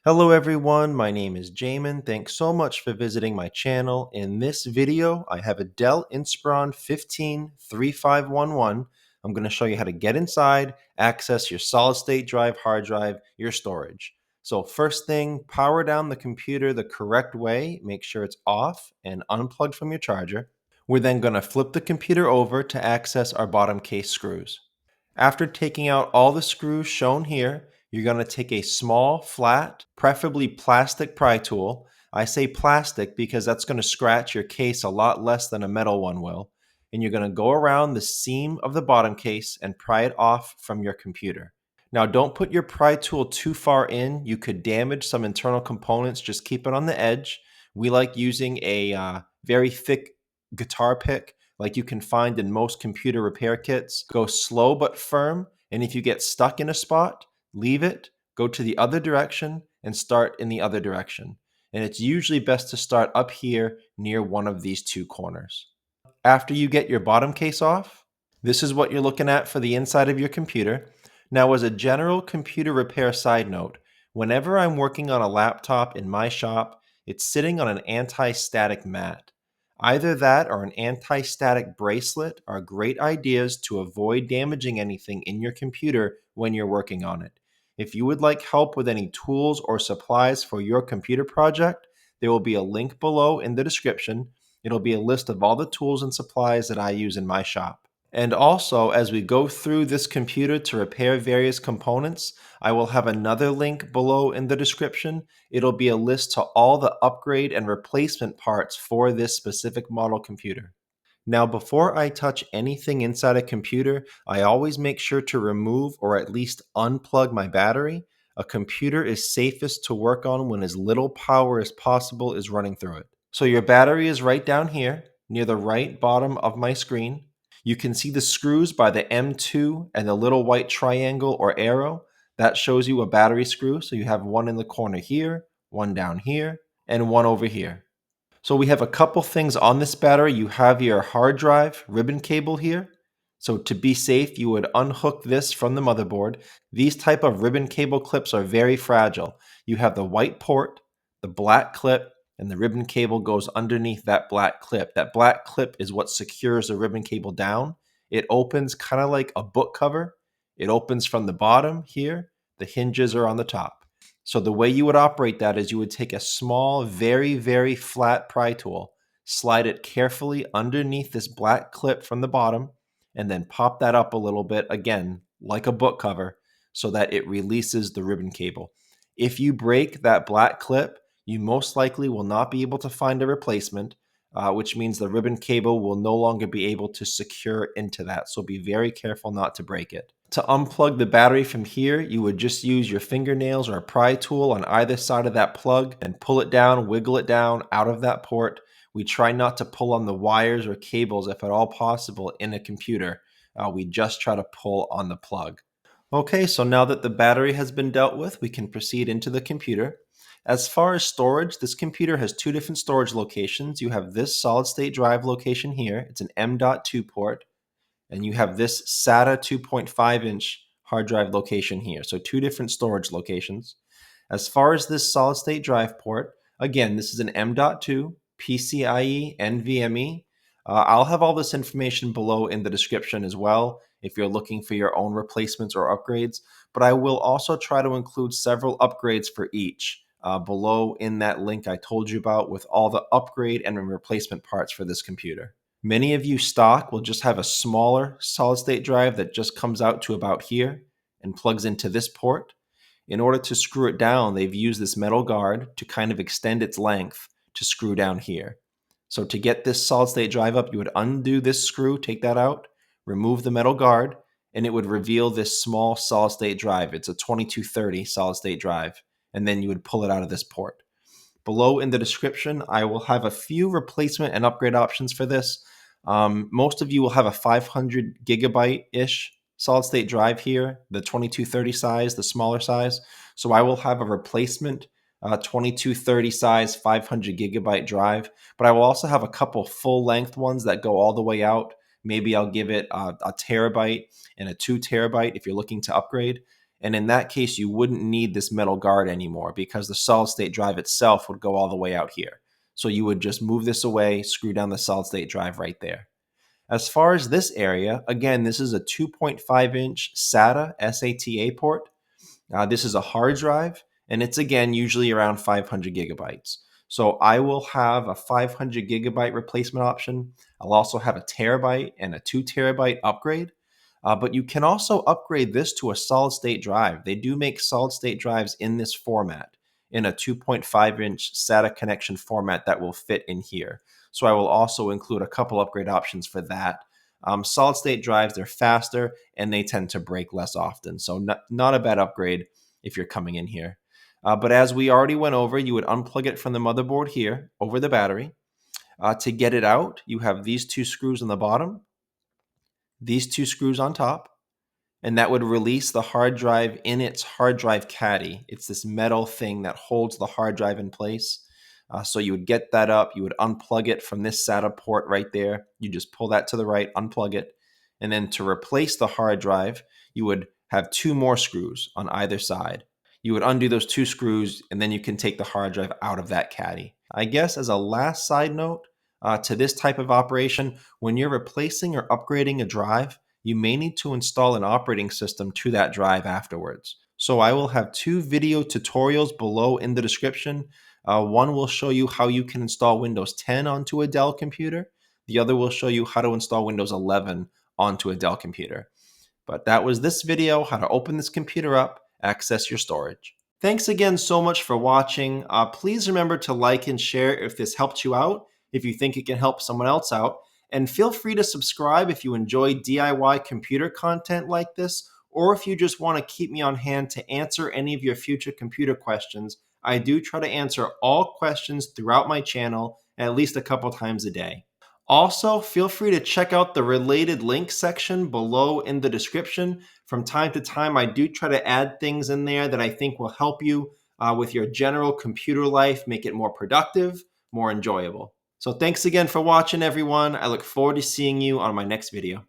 Hello everyone, my name is Jamin. Thanks so much for visiting my channel. In this video, I have a Dell Inspiron 153511. I'm going to show you how to get inside, access your solid state drive, hard drive, your storage. So first thing, power down the computer the correct way. Make sure it's off and unplugged from your charger. We're then going to flip the computer over to access our bottom case screws. After taking out all the screws shown here, you're going to take a small, flat, preferably plastic pry tool. I say plastic because that's going to scratch your case a lot less than a metal one will. And you're going to go around the seam of the bottom case and pry it off from your computer. Now, don't put your pry tool too far in. You could damage some internal components. Just keep it on the edge. We like using a very thick guitar pick like you can find in most computer repair kits. Go slow but firm, and if you get stuck in a spot, leave it, go to the other direction, and start in the other direction. And it's usually best to start up here near one of these two corners. After you get your bottom case off, this is what you're looking at for the inside of your computer. Now, as a general computer repair side note, whenever I'm working on a laptop in my shop, it's sitting on an anti-static mat. Either that or an anti-static bracelet are great ideas to avoid damaging anything in your computer when you're working on it. If you would like help with any tools or supplies for your computer project, there will be a link below in the description. It'll be a list of all the tools and supplies that I use in my shop. And also, as we go through this computer to repair various components, I will have another link below in the description. It'll be a list to all the upgrade and replacement parts for this specific model computer. Now, before I touch anything inside a computer, I always make sure to remove or at least unplug my battery. A computer is safest to work on when as little power as possible is running through it. So your battery is right down here near the right bottom of my screen. You can see the screws by the M2 and the little white triangle or arrow. That shows you a battery screw. So you have one in the corner here, one down here, and one over here. So we have a couple things on this battery. You have your hard drive ribbon cable here. So to be safe, you would unhook this from the motherboard. These type of ribbon cable clips are very fragile. You have the white port, the black clip, and the ribbon cable goes underneath that black clip. That black clip is what secures the ribbon cable down. It opens kind of like a book cover. It opens from the bottom here. The hinges are on the top. So the way you would operate that is you would take a small, very, very flat pry tool, slide it carefully underneath this black clip from the bottom, and then pop that up a little bit, again, like a book cover, so that it releases the ribbon cable. If you break that black clip, you most likely will not be able to find a replacement, which means the ribbon cable will no longer be able to secure into that. So be very careful not to break it. To unplug the battery from here, you would just use your fingernails or a pry tool on either side of that plug and pull it down, wiggle it down out of that port. We try not to pull on the wires or cables if at all possible in a computer. We just try to pull on the plug. Okay, so now that the battery has been dealt with, we can proceed into the computer. As far as storage, this computer has two different storage locations. You have this solid state drive location here. It's an M.2 port. And you have this SATA 2.5-inch hard drive location here. So two different storage locations. As far as this solid state drive port, again, this is an M.2, PCIe, NVMe. I'll have all this information below in the description as well if you're looking for your own replacements or upgrades. But I will also try to include several upgrades for each below in that link I told you about with all the upgrade and replacement parts for this computer. Many of you stock will just have a smaller solid state drive that just comes out to about here and plugs into this port. In order to screw it down, they've used this metal guard to kind of extend its length to screw down here. So to get this solid state drive up, you would undo this screw, take that out, remove the metal guard, and it would reveal this small solid state drive. It's a 2230 solid state drive, and then you would pull it out of this port. Below in the description, I will have a few replacement and upgrade options for this. Most of you will have a 500 gigabyte-ish solid state drive here, the 2230 size, the smaller size. So I will have a replacement 2230 size 500 gigabyte drive, but I will also have a couple full length ones that go all the way out. Maybe I'll give it a terabyte and a 2 terabyte if you're looking to upgrade. And in that case, you wouldn't need this metal guard anymore because the solid state drive itself would go all the way out here. So you would just move this away, screw down the solid state drive right there. As far as this area, again, this is a 2.5-inch SATA SATA port. This is a hard drive, and it's again usually around 500 gigabytes. So I will have a 500 gigabyte replacement option. I'll also have a terabyte and a 2 terabyte upgrade. But you can also upgrade this to a solid state drive. They do make solid state drives in this format, in a 2.5-inch SATA connection format that will fit in here. So I will also include a couple upgrade options for that. Solid state drives, they're faster and they tend to break less often. So not a bad upgrade if you're coming in here. But as we already went over, you would unplug it from the motherboard here over the battery. To get it out, you have these two screws on the bottom, these two screws on top, and that would release the hard drive in its hard drive caddy. It's this metal thing that holds the hard drive in place. So you would get that up, you would unplug it from this SATA port right there. You just pull that to the right, unplug it. And then to replace the hard drive, you would have two more screws on either side. You would undo those two screws, and then you can take the hard drive out of that caddy. I guess as a last side note to this type of operation, when you're replacing or upgrading a drive, you may need to install an operating system to that drive afterwards. So I will have two video tutorials below in the description. One will show you how you can install Windows 10 onto a Dell computer. The other will show you how to install Windows 11 onto a Dell computer. But that was this video, how to open this computer up, access your storage. Thanks again so much for watching. Please remember to like and share if this helped you out, if you think it can help someone else out. And feel free to subscribe if you enjoy DIY computer content like this, or if you just want to keep me on hand to answer any of your future computer questions. I do try to answer all questions throughout my channel at least a couple times a day. Also, feel free to check out the related links section below in the description. From time to time, I do try to add things in there that I think will help you with your general computer life, make it more productive, more enjoyable. So thanks again for watching, everyone. I look forward to seeing you on my next video.